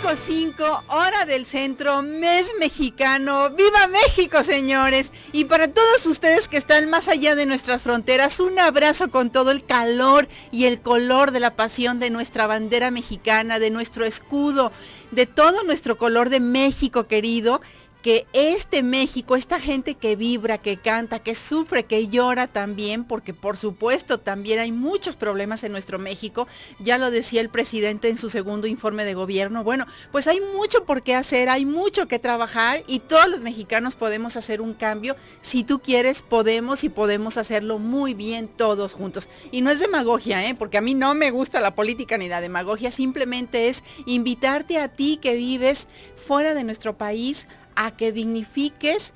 5:05, hora del centro, mes mexicano. ¡Viva México, señores! Y para todos ustedes que están más allá de nuestras fronteras, un abrazo con todo el calor y el color de la pasión de nuestra bandera mexicana, de nuestro escudo, de todo nuestro color de México querido. Que este México, esta gente que vibra, que canta, que sufre, que llora también, porque por supuesto también hay muchos problemas en nuestro México, ya lo decía el presidente en su segundo informe de gobierno. Bueno, pues hay mucho por qué hacer, hay mucho que trabajar y todos los mexicanos podemos hacer un cambio. Si tú quieres, podemos y podemos hacerlo muy bien todos juntos. Y no es demagogia, porque a mí no me gusta la política ni la demagogia, simplemente es invitarte a ti que vives fuera de nuestro país a que dignifiques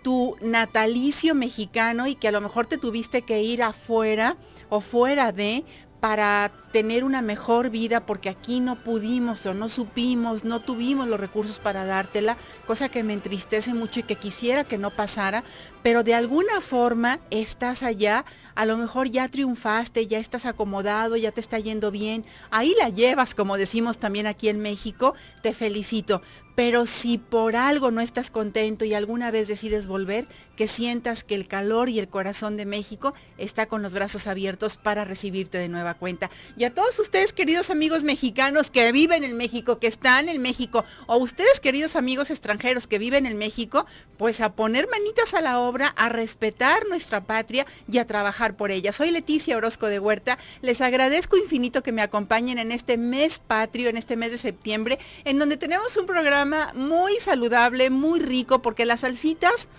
tu natalicio mexicano y que a lo mejor te tuviste que ir afuera o fuera de para tener una mejor vida porque aquí no pudimos o no supimos, no tuvimos los recursos para dártela, cosa que me entristece mucho y que quisiera que no pasara, pero de alguna forma estás allá, a lo mejor ya triunfaste, ya estás acomodado, ya te está yendo bien, ahí la llevas, como decimos también aquí en México, te felicito. Pero si por algo no estás contento y alguna vez decides volver, que sientas que el calor y el corazón de México está con los brazos abiertos para recibirte de nueva cuenta. Y a todos ustedes, queridos amigos mexicanos que viven en México, que están en México, o ustedes, queridos amigos extranjeros que viven en México, pues a poner manitas a la obra, a respetar nuestra patria y a trabajar por ella. Soy Leticia Orozco de Huerta, les agradezco infinito que me acompañen en este mes patrio, en este mes de septiembre, en donde tenemos un programa muy saludable, muy rico, porque las salsitas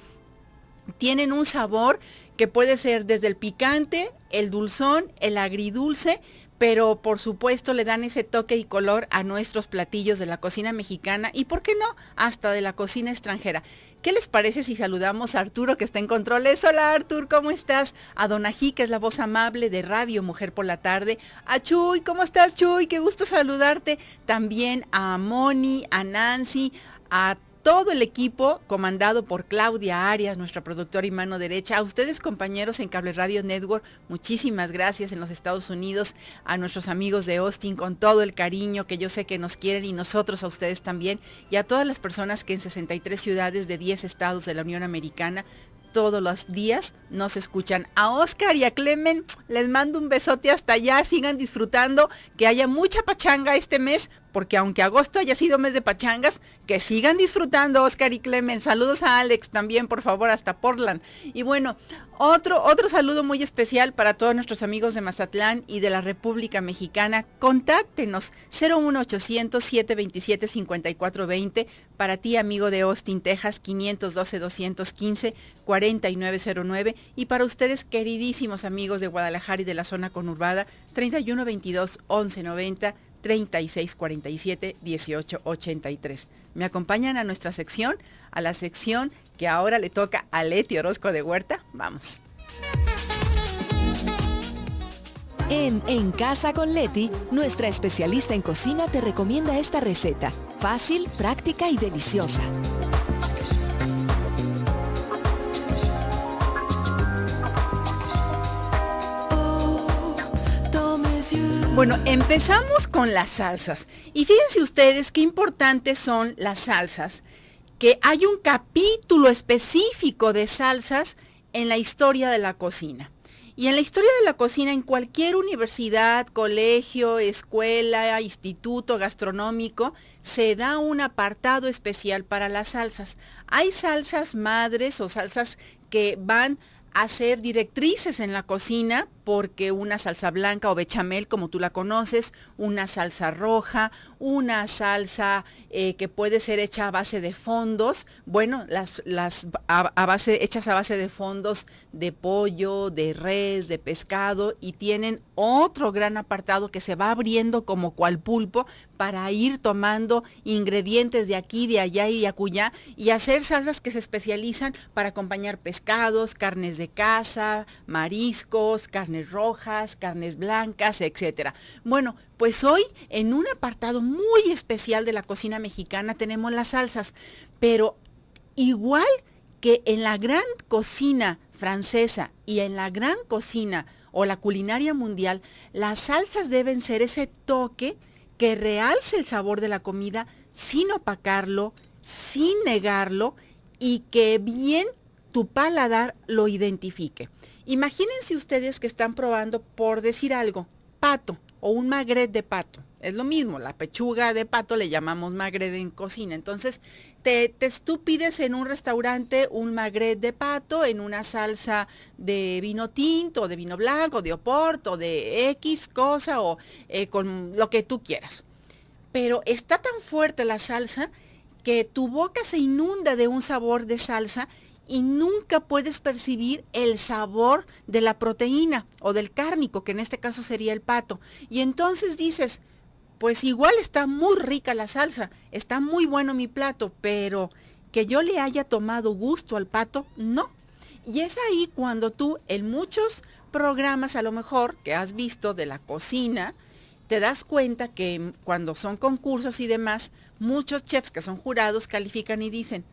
tienen un sabor que puede ser desde el picante, el dulzón, el agridulce, pero por supuesto le dan ese toque y color a nuestros platillos de la cocina mexicana y, ¿por qué no?, hasta de la cocina extranjera. ¿Qué les parece si saludamos a Arturo, que está en controles? Hola, Artur, ¿cómo estás? A Donají, que es la voz amable de Radio Mujer por la Tarde. A Chuy, ¿cómo estás, Chuy? Qué gusto saludarte. También a Moni, a Nancy, a todo el equipo comandado por Claudia Arias, nuestra productora y mano derecha. A ustedes, compañeros en Cable Radio Network, muchísimas gracias en los Estados Unidos, a nuestros amigos de Austin, con todo el cariño que yo sé que nos quieren y nosotros a ustedes también, y a todas las personas que en 63 ciudades de 10 estados de la Unión Americana todos los días nos escuchan. A Oscar y a Clemen les mando un besote hasta allá, sigan disfrutando, que haya mucha pachanga este mes, porque aunque agosto haya sido mes de pachangas, que sigan disfrutando, Oscar y Clemen. Saludos a Alex también, por favor, hasta Portland. Y bueno, otro saludo muy especial para todos nuestros amigos de Mazatlán y de la República Mexicana. Contáctenos 01800-727-5420. Para ti, amigo de Austin, Texas, 512-215-4909. Y para ustedes, queridísimos amigos de Guadalajara y de la zona conurbada, 3122-1190. 3647-1883. Me acompañan a nuestra sección, a la sección que ahora le toca a Leti Orozco de Huerta. Vamos. En Casa con Leti, nuestra especialista en cocina te recomienda esta receta, fácil, práctica y deliciosa. Bueno, empezamos con las salsas. Y fíjense ustedes qué importantes son las salsas, que hay un capítulo específico de salsas en la historia de la cocina. Y en la historia de la cocina, en cualquier universidad, colegio, escuela, instituto gastronómico, se da un apartado especial para las salsas. Hay salsas madres o salsas que van a ser directrices en la cocina, porque una salsa blanca o bechamel, como tú la conoces, una salsa roja, una salsa que puede ser hecha a base de fondos, bueno, hechas a base de fondos de pollo, de res, de pescado, y tienen otro gran apartado que se va abriendo como cual pulpo para ir tomando ingredientes de aquí, de allá y de acullá, y hacer salsas que se especializan para acompañar pescados, carnes de caza, mariscos, carnes rojas, carnes blancas, etcétera. Bueno, pues hoy en un apartado muy especial de la cocina mexicana tenemos las salsas, pero igual que en la gran cocina francesa y en la gran cocina o la culinaria mundial, las salsas deben ser ese toque que realce el sabor de la comida sin opacarlo, sin negarlo y que bien tu paladar lo identifique. Imagínense ustedes que están probando, por decir algo, pato o un magret de pato. Es lo mismo, la pechuga de pato le llamamos magret en cocina. Entonces, tú pides en un restaurante un magret de pato en una salsa de vino tinto, de vino blanco, de oporto, de X cosa o con lo que tú quieras. Pero está tan fuerte la salsa que tu boca se inunda de un sabor de salsa y nunca puedes percibir el sabor de la proteína o del cárnico, que en este caso sería el pato. Y entonces dices, pues igual está muy rica la salsa, está muy bueno mi plato, pero que yo le haya tomado gusto al pato, no. Y es ahí cuando tú, en muchos programas a lo mejor que has visto de la cocina, te das cuenta que cuando son concursos y demás, muchos chefs que son jurados califican y dicen,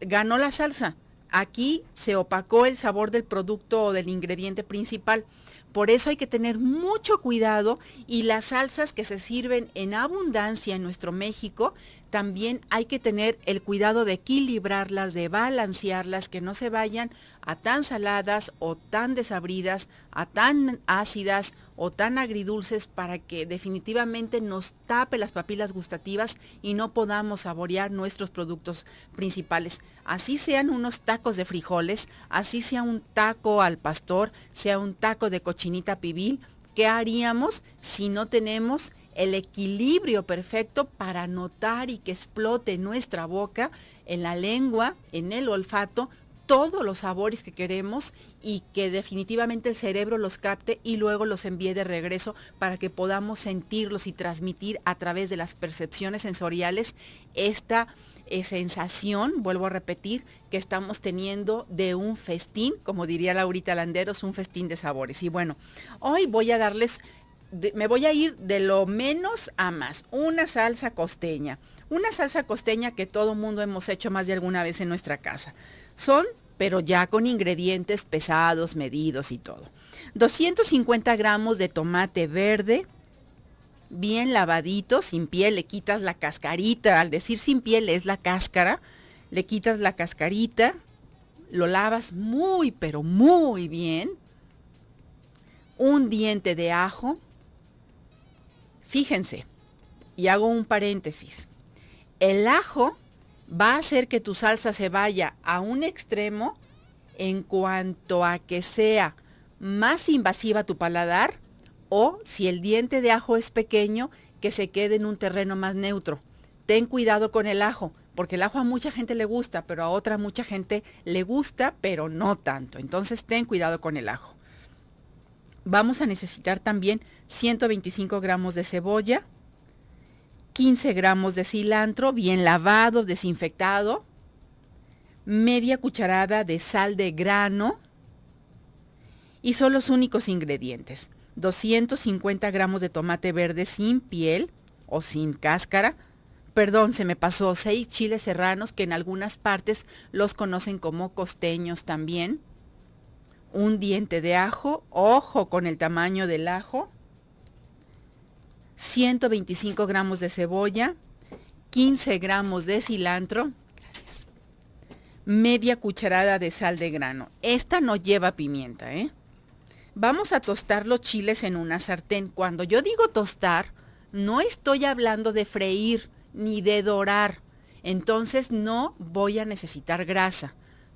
ganó la salsa, aquí se opacó el sabor del producto o del ingrediente principal. Por eso hay que tener mucho cuidado y las salsas que se sirven en abundancia en nuestro México, también hay que tener el cuidado de equilibrarlas, de balancearlas, que no se vayan a tan saladas o tan desabridas, a tan ácidas o tan agridulces para que definitivamente nos tape las papilas gustativas y no podamos saborear nuestros productos principales. Así sean unos tacos de frijoles, así sea un taco al pastor, sea un taco de cochinita pibil, ¿qué haríamos si no tenemos el equilibrio perfecto para notar y que explote en nuestra boca, en la lengua, en el olfato, todos los sabores que queremos y que definitivamente el cerebro los capte y luego los envíe de regreso para que podamos sentirlos y transmitir a través de las percepciones sensoriales esta sensación, vuelvo a repetir, que estamos teniendo de un festín, como diría Laurita Landeros, un festín de sabores. Y bueno, hoy voy a darles, me voy a ir de lo menos a más, una salsa costeña que todo mundo hemos hecho más de alguna vez en nuestra casa. Pero ya con ingredientes pesados, medidos y todo. 250 gramos de tomate verde, bien lavadito, sin piel, le quitas la cascarita, al decir sin piel es la cáscara, le quitas la cascarita, lo lavas muy, pero muy bien. Un diente de ajo, fíjense, y hago un paréntesis, el ajo va a hacer que tu salsa se vaya a un extremo en cuanto a que sea más invasiva a tu paladar o si el diente de ajo es pequeño, que se quede en un terreno más neutro. Ten cuidado con el ajo, porque el ajo a mucha gente le gusta, pero a otra mucha gente le gusta, pero no tanto. Entonces ten cuidado con el ajo. Vamos a necesitar también 125 gramos de cebolla, 15 gramos de cilantro, bien lavado, desinfectado, media cucharada de sal de grano y son los únicos ingredientes. 250 gramos de tomate verde sin piel o sin cáscara. Perdón, se me pasó, 6 chiles serranos que en algunas partes los conocen como costeños también. Un diente de ajo, ojo con el tamaño del ajo. 125 gramos de cebolla, 15 gramos de cilantro, gracias, media cucharada de sal de grano. Esta no lleva pimienta, ¿eh? Vamos a tostar los chiles en una sartén. Cuando yo digo tostar, no estoy hablando de freír ni de dorar. Entonces no voy a necesitar grasa.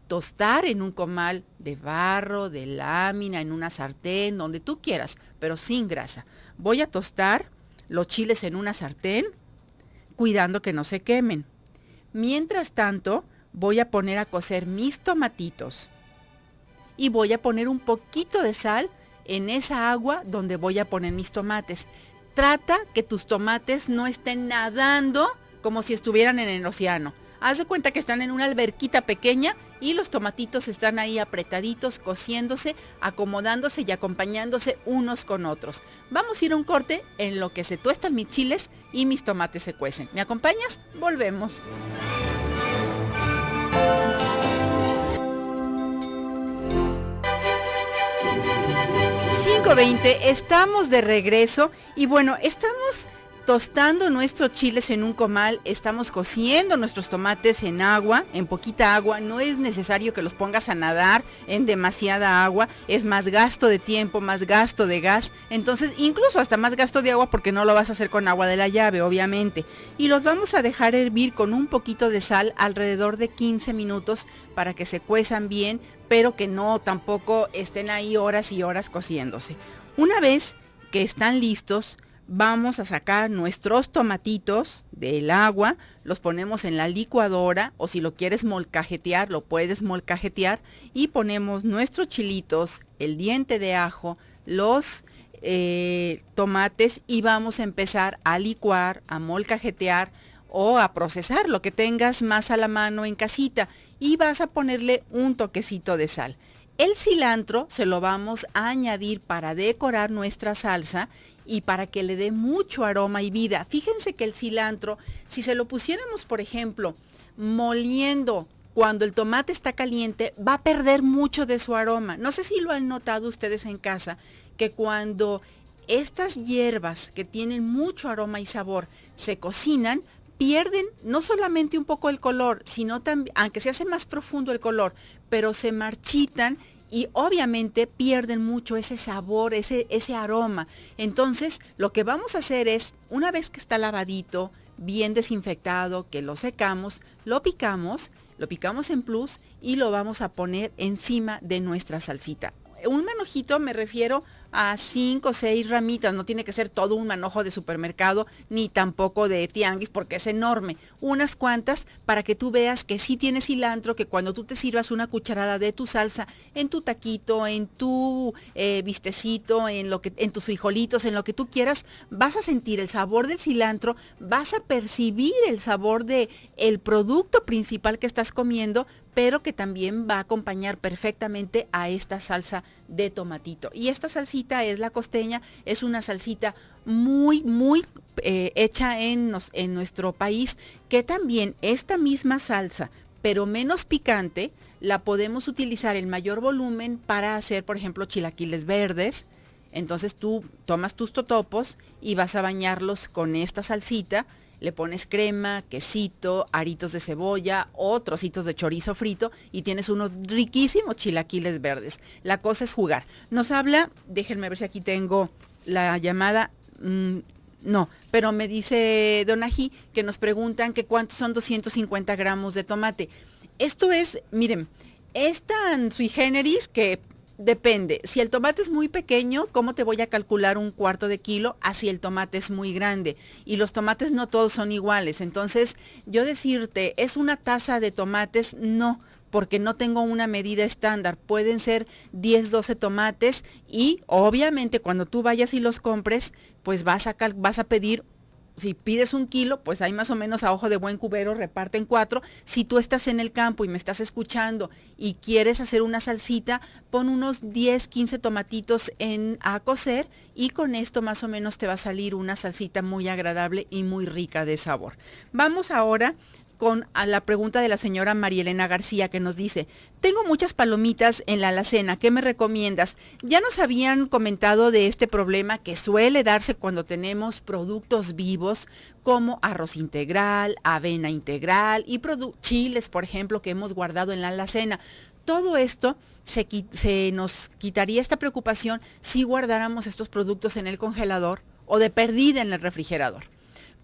Tostar en un comal de barro, de lámina, en una sartén, donde tú quieras, pero sin grasa. Voy a tostar los chiles en una sartén, cuidando que no se quemen. Mientras tanto, voy a poner a cocer mis tomatitos y voy a poner un poquito de sal en esa agua donde voy a poner mis tomates. Trata que tus tomates no estén nadando como si estuvieran en el océano. Haz de cuenta que están en una alberquita pequeña y los tomatitos están ahí apretaditos, cociéndose, acomodándose y acompañándose unos con otros. Vamos a ir a un corte en lo que se tuestan mis chiles y mis tomates se cuecen. ¿Me acompañas? Volvemos. Estamos de regreso y bueno, estamos tostando nuestros chiles en un comal, estamos cociendo nuestros tomates en agua, en poquita agua. No es necesario que los pongas a nadar en demasiada agua, es más gasto de tiempo, más gasto de gas, entonces incluso hasta más gasto de agua porque no lo vas a hacer con agua de la llave, obviamente. Y los vamos a dejar hervir con un poquito de sal alrededor de 15 minutos para que se cuezan bien, pero que no tampoco estén ahí horas y horas cociéndose. Una vez que están listos, vamos a sacar nuestros tomatitos del agua, los ponemos en la licuadora o si lo quieres molcajetear, lo puedes molcajetear y ponemos nuestros chilitos, el diente de ajo, los tomates y vamos a empezar a licuar, a molcajetear o a procesar lo que tengas más a la mano en casita y vas a ponerle un toquecito de sal. El cilantro se lo vamos a añadir para decorar nuestra salsa y para que le dé mucho aroma y vida. Fíjense que el cilantro, si se lo pusiéramos, por ejemplo, moliendo cuando el tomate está caliente, va a perder mucho de su aroma. No sé si lo han notado ustedes en casa, que cuando estas hierbas que tienen mucho aroma y sabor se cocinan, pierden no solamente un poco el color, sino también, aunque se hace más profundo el color, pero se marchitan y obviamente pierden mucho ese sabor, ese aroma. Entonces, lo que vamos a hacer es, una vez que está lavadito, bien desinfectado, que lo secamos, lo picamos en plus y lo vamos a poner encima de nuestra salsita. Un manojito me refiero a 5 o 6 ramitas, no tiene que ser todo un manojo de supermercado, ni tampoco de tianguis porque es enorme. Unas cuantas para que tú veas que sí tiene cilantro, que cuando tú te sirvas una cucharada de tu salsa en tu taquito, en tu bistecito, en tus frijolitos, en lo que tú quieras, vas a sentir el sabor del cilantro, vas a percibir el sabor de el producto principal que estás comiendo, pero que también va a acompañar perfectamente a esta salsa de tomatito. Y esta salsita es la costeña, es una salsita muy hecha en nuestro país, que también esta misma salsa, pero menos picante, la podemos utilizar en mayor volumen para hacer, por ejemplo, chilaquiles verdes. Entonces tú tomas tus totopos y vas a bañarlos con esta salsita. Le pones crema, quesito, aritos de cebolla o trocitos de chorizo frito y tienes unos riquísimos chilaquiles verdes. La cosa es jugar. Nos habla, déjenme ver si aquí tengo la llamada, no, pero me dice Don Ají que nos preguntan que cuántos son 250 gramos de tomate. Esto es, miren, es tan sui generis que depende. Si el tomate es muy pequeño, ¿cómo te voy a calcular un cuarto de kilo? Así el tomate es muy grande. Y los tomates no todos son iguales. Entonces, yo decirte, ¿es una taza de tomates? No, porque no tengo una medida estándar. Pueden ser 10, 12 tomates y obviamente cuando tú vayas y los compres, pues vas a pedir. Si pides 1 kilo, pues hay más o menos a ojo de buen cubero, reparten 4. Si tú estás en el campo y me estás escuchando y quieres hacer una salsita, pon unos 10, 15 tomatitos a cocer y con esto más o menos te va a salir una salsita muy agradable y muy rica de sabor. Vamos ahora a la pregunta de la señora María Elena García que nos dice, tengo muchas palomitas en la alacena, ¿qué me recomiendas? Ya nos habían comentado de este problema que suele darse cuando tenemos productos vivos como arroz integral, avena integral y chiles, por ejemplo, que hemos guardado en la alacena. Todo esto se nos quitaría esta preocupación si guardáramos estos productos en el congelador o de perdida en el refrigerador.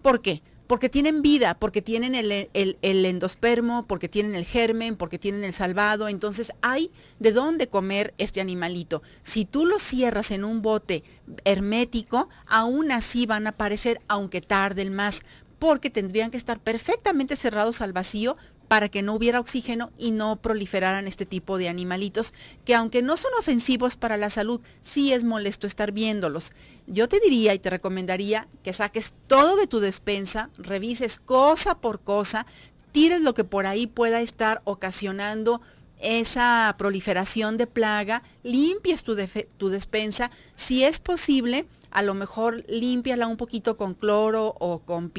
¿Por qué? Porque tienen vida, porque tienen el endospermo, porque tienen el germen, porque tienen el salvado. Entonces hay de dónde comer este animalito. Si tú lo cierras en un bote hermético, aún así van a aparecer, aunque tarden más, porque tendrían que estar perfectamente cerrados al vacío para que no hubiera oxígeno y no proliferaran este tipo de animalitos que aunque no son ofensivos para la salud, sí es molesto estar viéndolos. Yo te diría y te recomendaría que saques todo de tu despensa, revises cosa por cosa, tires lo que por ahí pueda estar ocasionando esa proliferación de plaga, limpies tu despensa, si es posible. a lo mejor límpiala un poquito con cloro o con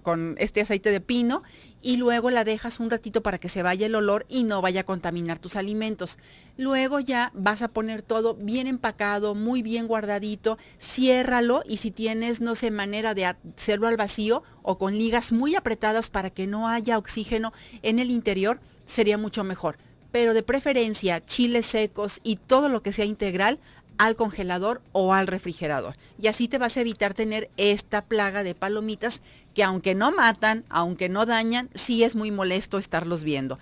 con este aceite de pino, y luego la dejas un ratito para que se vaya el olor y no vaya a contaminar tus alimentos. Luego ya vas a poner todo bien empacado, muy bien guardadito, ciérralo, y si tienes, no sé, manera de hacerlo al vacío o con ligas muy apretadas para que no haya oxígeno en el interior, sería mucho mejor. Pero de preferencia, chiles secos y todo lo que sea integral al congelador o al refrigerador. Y así te vas a evitar tener esta plaga de palomitas que, aunque no matan, aunque no dañan, sí es muy molesto estarlos viendo.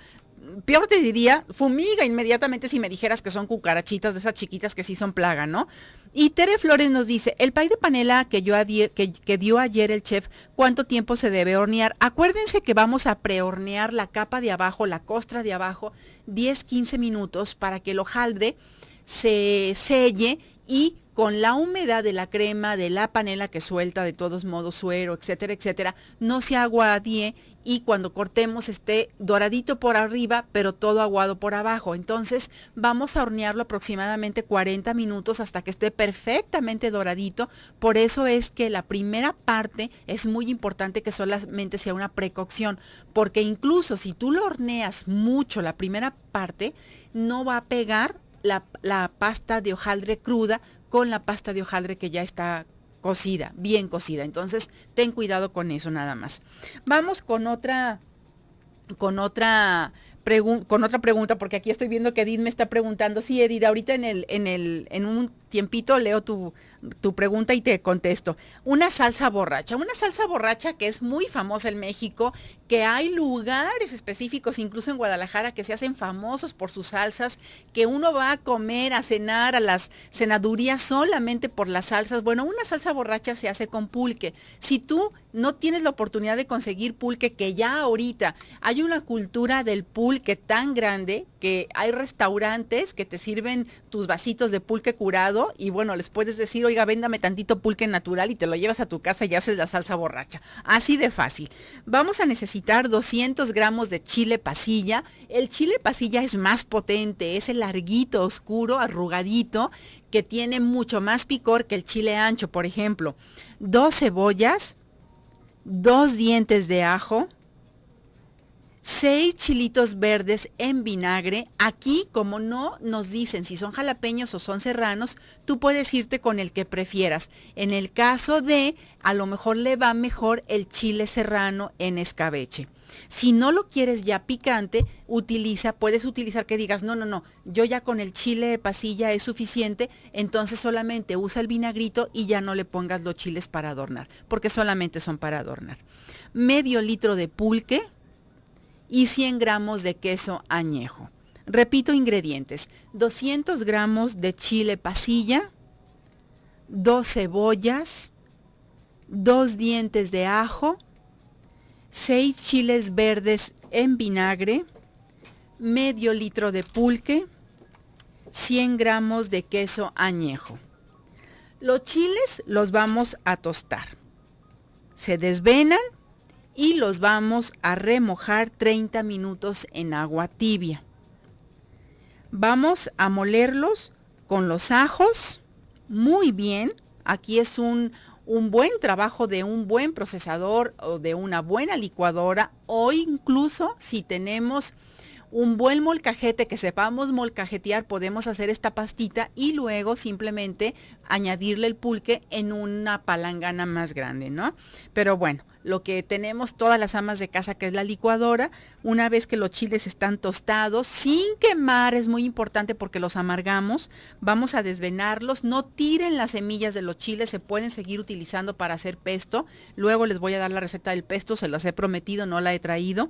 Peor te diría, fumiga inmediatamente si me dijeras que son cucarachitas de esas chiquitas que sí son plaga, ¿no? Y Tere Flores nos dice, el pay de panela que dio ayer el chef, ¿cuánto tiempo se debe hornear? Acuérdense que vamos a prehornear la capa de abajo, la costra de abajo, 10-15 minutos para que el hojaldre se selle y con la humedad de la crema, de la panela que suelta de todos modos suero, etcétera, etcétera, no se aguadie y cuando cortemos esté doradito por arriba, pero todo aguado por abajo. Entonces vamos a hornearlo aproximadamente 40 minutos hasta que esté perfectamente doradito. Por eso es que la primera parte es muy importante que solamente sea una precocción, porque incluso si tú lo horneas mucho la primera parte, no va a pegar la pasta de hojaldre cruda con la pasta de hojaldre que ya está cocida, bien cocida. Entonces, ten cuidado con eso nada más. Vamos con otra pregunta, porque aquí estoy viendo que Edith me está preguntando. Sí, Edith, ahorita en un tiempito leo tu pregunta y te contesto. Una salsa borracha que es muy famosa en México, que hay lugares específicos, incluso en Guadalajara, que se hacen famosos por sus salsas, que uno va a comer, a cenar, a las cenadurías solamente por las salsas. Bueno, una salsa borracha se hace con pulque. Si tú no tienes la oportunidad de conseguir pulque, que ya ahorita hay una cultura del pulque tan grande que hay restaurantes que te sirven tus vasitos de pulque curado y bueno, les puedes decir, oiga, véndame tantito pulque natural y te lo llevas a tu casa y haces la salsa borracha. Así de fácil. Vamos a necesitar 200 gramos de chile pasilla. El chile pasilla es más potente, es el larguito, oscuro, arrugadito, que tiene mucho más picor que el chile ancho, por ejemplo. 2 cebollas, 2 dientes de ajo, 6 chilitos verdes en vinagre. Aquí, como no nos dicen si son jalapeños o son serranos, tú puedes irte con el que prefieras. En el caso de, a lo mejor le va mejor el chile serrano en escabeche. Si no lo quieres ya picante, puedes utilizar que digas, no, yo ya con el chile pasilla es suficiente, entonces solamente usa el vinagrito y ya no le pongas los chiles para adornar, porque solamente son para adornar. Medio litro de pulque y 100 gramos de queso añejo. Repito ingredientes: 200 gramos de chile pasilla, 2 cebollas, 2 dientes de ajo, 6 chiles verdes en vinagre, medio litro de pulque, 100 gramos de queso añejo. Los chiles los vamos a tostar. Se desvenan y los vamos a remojar 30 minutos en agua tibia. Vamos a molerlos con los ajos muy bien. Aquí es un buen trabajo de un buen procesador o de una buena licuadora, o incluso si tenemos un buen molcajete que sepamos molcajetear, podemos hacer esta pastita y luego simplemente añadirle el pulque en una palangana más grande, ¿no? Pero bueno, lo que tenemos todas las amas de casa, que es la licuadora, una vez que los chiles están tostados, sin quemar, es muy importante porque los amargamos, vamos a desvenarlos. No tiren las semillas de los chiles, se pueden seguir utilizando para hacer pesto. Luego les voy a dar la receta del pesto, se las he prometido, no la he traído.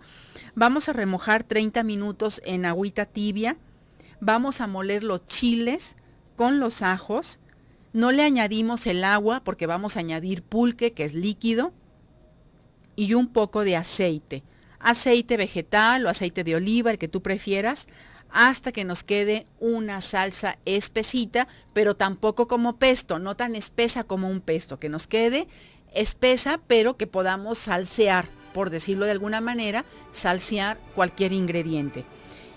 Vamos a remojar 30 minutos en agüita tibia. Vamos a moler los chiles con los ajos. No le añadimos el agua porque vamos a añadir pulque, que es líquido, y un poco de aceite vegetal o aceite de oliva, el que tú prefieras, hasta que nos quede una salsa espesita, pero tampoco como pesto, no tan espesa como un pesto, que nos quede espesa, pero que podamos salsear, por decirlo de alguna manera, salsear cualquier ingrediente.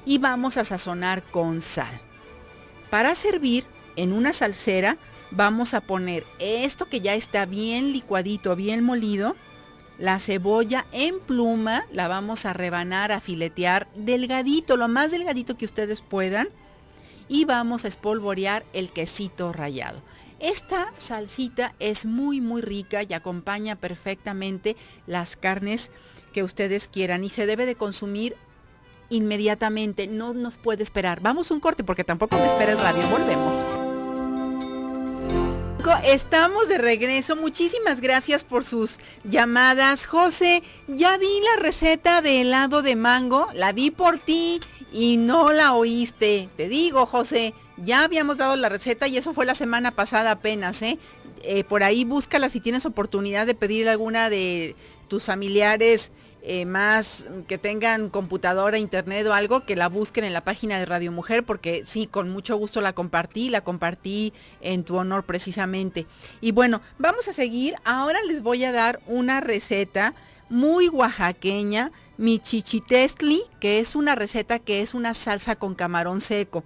Y vamos a sazonar con sal. Para servir en una salsera, vamos a poner esto que ya está bien licuadito, bien molido. La cebolla en pluma la vamos a rebanar, a filetear delgadito, lo más delgadito que ustedes puedan. Y vamos a espolvorear el quesito rallado. Esta salsita es muy muy rica y acompaña perfectamente las carnes que ustedes quieran y se debe de consumir inmediatamente, no nos puede esperar. Vamos a un corte porque tampoco me espera el radio, volvemos. Estamos de regreso, muchísimas gracias por sus llamadas. José, ya di la receta de helado de mango, la di por ti y no la oíste. Te digo, José, ya habíamos dado la receta y eso fue la semana pasada apenas, por ahí búscala si tienes oportunidad de pedirle a alguna de tus familiares más que tengan computadora, internet o algo, que la busquen en la página de Radio Mujer, porque sí, con mucho gusto la compartí en tu honor precisamente. Y bueno, vamos a seguir. Ahora les voy a dar una receta muy oaxaqueña, michichitestli, que es una receta que es una salsa con camarón seco.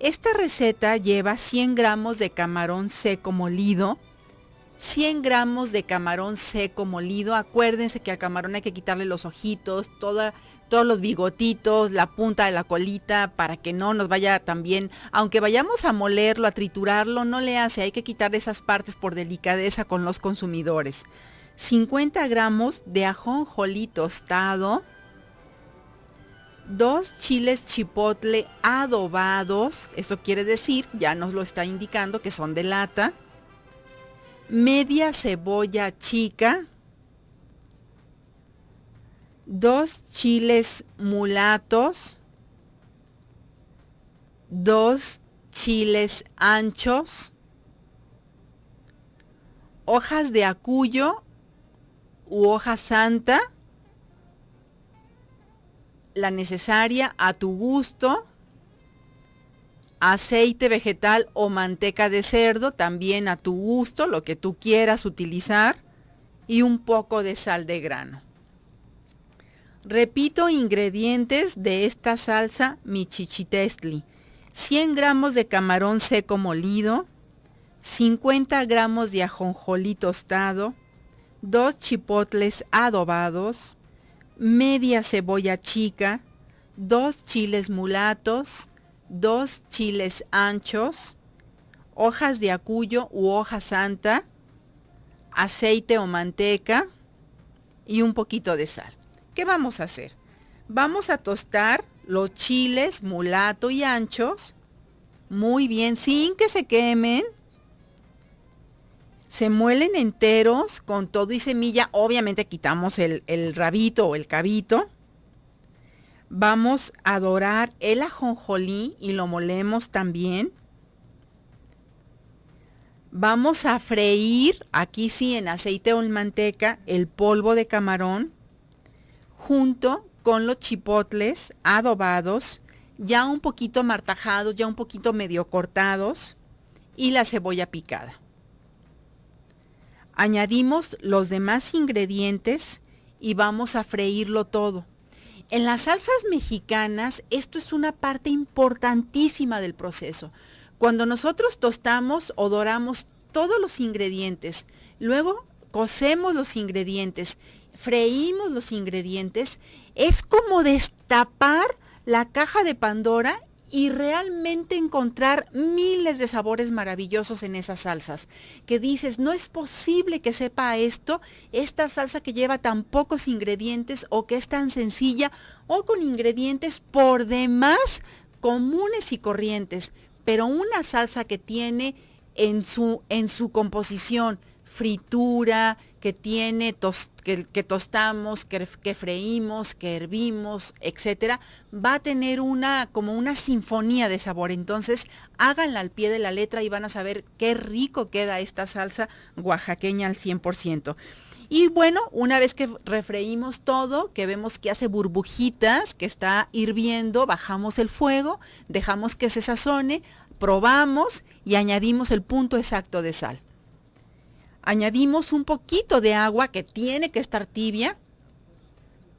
Esta receta lleva 100 gramos de camarón seco molido, 100 gramos de camarón seco molido. Acuérdense que al camarón hay que quitarle los ojitos, todos los bigotitos, la punta de la colita, para que no nos vaya también, aunque vayamos a molerlo, a triturarlo, no le hace, hay que quitar esas partes por delicadeza con los consumidores. 50 gramos de ajonjolí tostado, 2 chiles chipotle adobados, eso quiere decir, ya nos lo está indicando que son de lata, media cebolla chica, 2 chiles mulatos, 2 chiles anchos, hojas de acuyo u hoja santa, la necesaria a tu gusto, aceite vegetal o manteca de cerdo, también a tu gusto, lo que tú quieras utilizar, y un poco de sal de grano. Repito ingredientes de esta salsa michichitestli: 100 gramos de camarón seco molido, 50 gramos de ajonjolí tostado, 2 chipotles adobados, media cebolla chica, 2 chiles mulatos, 2 chiles anchos, hojas de acuyo u hoja santa, aceite o manteca y un poquito de sal. ¿Qué vamos a hacer? Vamos a tostar los chiles mulato y anchos muy bien, sin que se quemen. Se muelen enteros con todo y semilla. Obviamente quitamos el rabito o el cabito. Vamos a dorar el ajonjolí y lo molemos también. Vamos a freír, aquí sí en aceite o en manteca, el polvo de camarón junto con los chipotles adobados, ya un poquito amartajados, ya un poquito medio cortados, y la cebolla picada. Añadimos los demás ingredientes y vamos a freírlo todo. En las salsas mexicanas, esto es una parte importantísima del proceso. Cuando nosotros tostamos o doramos todos los ingredientes, luego cocemos los ingredientes, freímos los ingredientes, es como destapar la caja de Pandora y realmente encontrar miles de sabores maravillosos en esas salsas, que dices, no es posible que sepa esto, esta salsa que lleva tan pocos ingredientes o que es tan sencilla o con ingredientes por demás comunes y corrientes, pero una salsa que tiene en su composición fritura, que tiene que tostamos, que freímos, que hervimos, etcétera, va a tener como una sinfonía de sabor. Entonces, háganla al pie de la letra y van a saber qué rico queda esta salsa oaxaqueña al 100%. Y bueno, una vez que refreímos todo, que vemos que hace burbujitas, que está hirviendo, bajamos el fuego, dejamos que se sazone, probamos y añadimos el punto exacto de sal. Añadimos un poquito de agua que tiene que estar tibia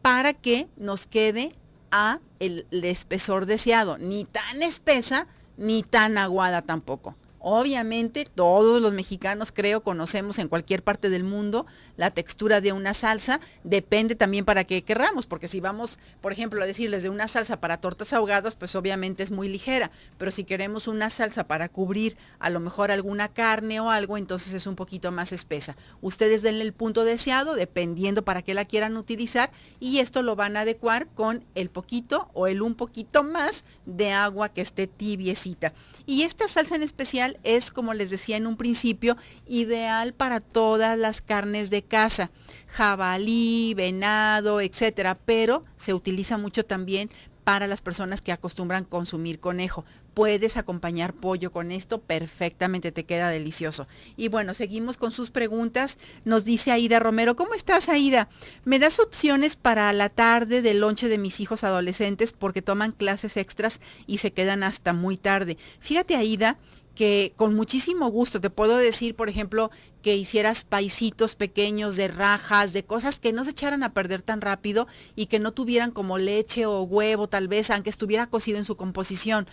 para que nos quede a el espesor deseado, ni tan espesa ni tan aguada tampoco. Obviamente todos los mexicanos, creo, conocemos en cualquier parte del mundo la textura de una salsa. Depende también para qué querramos, porque si vamos, por ejemplo, a decirles de una salsa para tortas ahogadas, pues obviamente es muy ligera, pero si queremos una salsa para cubrir a lo mejor alguna carne o algo, entonces es un poquito más espesa. Ustedes denle el punto deseado, dependiendo para qué la quieran utilizar, y esto lo van a adecuar con el poquito o el un poquito más de agua que esté tibiecita. Y esta salsa en especial es, como les decía en un principio, ideal para todas las carnes de caza, jabalí, venado, etcétera, pero se utiliza mucho también para las personas que acostumbran consumir conejo. Puedes acompañar pollo con esto, perfectamente te queda delicioso. Y bueno, seguimos con sus preguntas. Nos dice Aida Romero, ¿cómo estás, Aida? ¿Me das opciones para la tarde del lonche de mis hijos adolescentes porque toman clases extras y se quedan hasta muy tarde? Fíjate, Aida, que con muchísimo gusto te puedo decir, por ejemplo, que hicieras paisitos pequeños de rajas, de cosas que no se echaran a perder tan rápido y que no tuvieran como leche o huevo, tal vez, aunque estuviera cocido en su composición.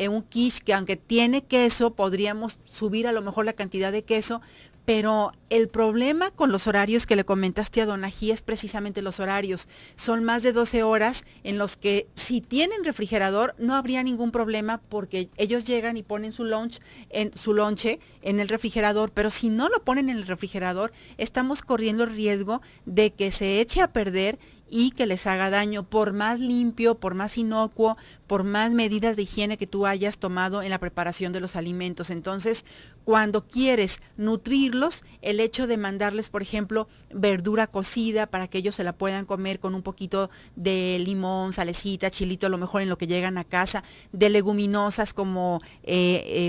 Un quiche que aunque tiene queso, podríamos subir a lo mejor la cantidad de queso, pero el problema con los horarios que le comentaste a Don Ají es precisamente los horarios. Son más de 12 horas en los que si tienen refrigerador no habría ningún problema porque ellos llegan y ponen su lonche en el refrigerador, pero si no lo ponen en el refrigerador, estamos corriendo el riesgo de que se eche a perder y que les haga daño, por más limpio, por más inocuo, por más medidas de higiene que tú hayas tomado en la preparación de los alimentos. Entonces, cuando quieres nutrirlos, el hecho de mandarles, por ejemplo, verdura cocida para que ellos se la puedan comer con un poquito de limón, salecita, chilito, a lo mejor en lo que llegan a casa, de leguminosas como,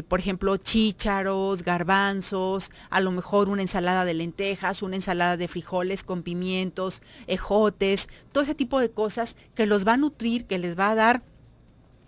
por ejemplo, chícharos, garbanzos, a lo mejor una ensalada de lentejas, una ensalada de frijoles con pimientos, ejotes, todo ese tipo de cosas que los va a nutrir, que les va a dar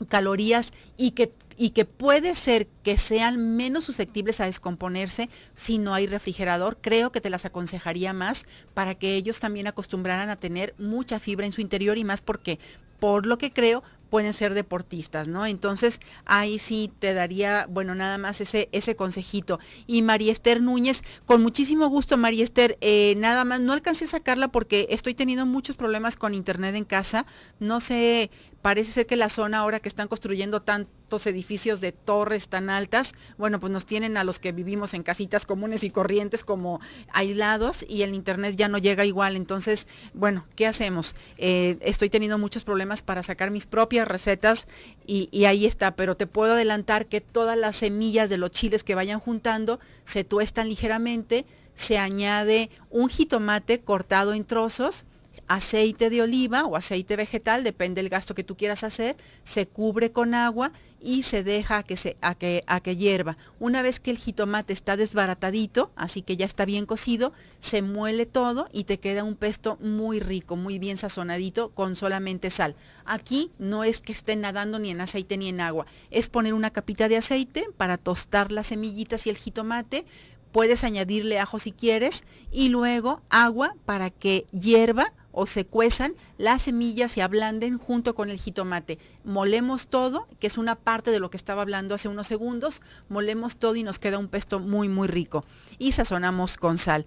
calorías y que puede ser que sean menos susceptibles a descomponerse si no hay refrigerador. Creo que te las aconsejaría más para que ellos también acostumbraran a tener mucha fibra en su interior y más porque, por lo que creo, pueden ser deportistas, ¿no? Entonces, ahí sí te daría, bueno, nada más ese consejito. Y María Esther Núñez, con muchísimo gusto, María Esther, nada más, no alcancé a sacarla porque estoy teniendo muchos problemas con internet en casa, no sé, parece ser que la zona ahora que están construyendo tantos edificios de torres tan altas, bueno, pues nos tienen a los que vivimos en casitas comunes y corrientes como aislados y el internet ya no llega igual. Entonces, bueno, ¿qué hacemos? Estoy teniendo muchos problemas para sacar mis propias recetas y ahí está, pero te puedo adelantar que todas las semillas de los chiles que vayan juntando se tuestan ligeramente, se añade un jitomate cortado en trozos, aceite de oliva o aceite vegetal, depende del gasto que tú quieras hacer, se cubre con agua y se deja a que hierva. Una vez que el jitomate está desbaratadito, así que ya está bien cocido, se muele todo y te queda un pesto muy rico, muy bien sazonadito con solamente sal. Aquí no es que esté nadando ni en aceite ni en agua, es poner una capita de aceite para tostar las semillitas y el jitomate. Puedes añadirle ajo si quieres y luego agua para que hierva o se cuezan, las semillas se ablanden junto con el jitomate. Molemos todo, que es una parte de lo que estaba hablando hace unos segundos, molemos todo y nos queda un pesto muy, muy rico. Y sazonamos con sal.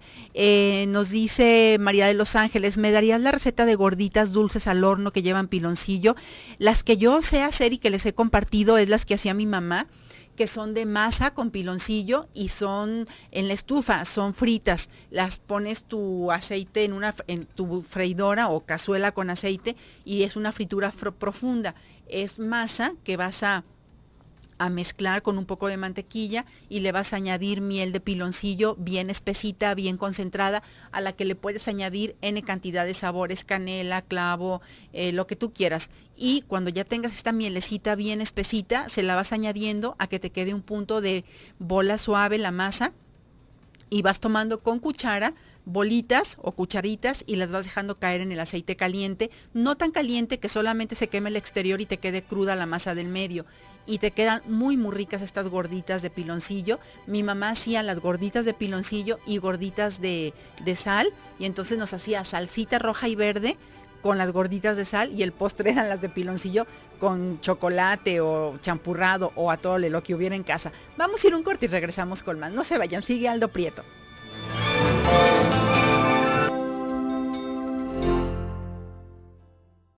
Nos dice María de Los Ángeles, ¿me darías la receta de gorditas dulces al horno que llevan piloncillo? Las que yo sé hacer y que les he compartido es las que hacía mi mamá, que son de masa con piloncillo y son en la estufa, son fritas. Las pones tu aceite en tu freidora o cazuela con aceite y es una fritura profunda. Es masa que vas a mezclar con un poco de mantequilla y le vas a añadir miel de piloncillo bien espesita, bien concentrada, a la que le puedes añadir N cantidad de sabores, canela, clavo, lo que tú quieras. Y cuando ya tengas esta mielecita bien espesita, se la vas añadiendo a que te quede un punto de bola suave la masa y vas tomando con cuchara bolitas o cucharitas y las vas dejando caer en el aceite caliente, no tan caliente que solamente se queme el exterior y te quede cruda la masa del medio. Y te quedan muy muy ricas estas gorditas de piloncillo. Mi mamá hacía las gorditas de piloncillo y gorditas de sal y entonces nos hacía salsita roja y verde con las gorditas de sal y el postre eran las de piloncillo con chocolate o champurrado o atole, lo que hubiera en casa. Vamos a ir un corte y regresamos con más. No se vayan, sigue Aldo Prieto.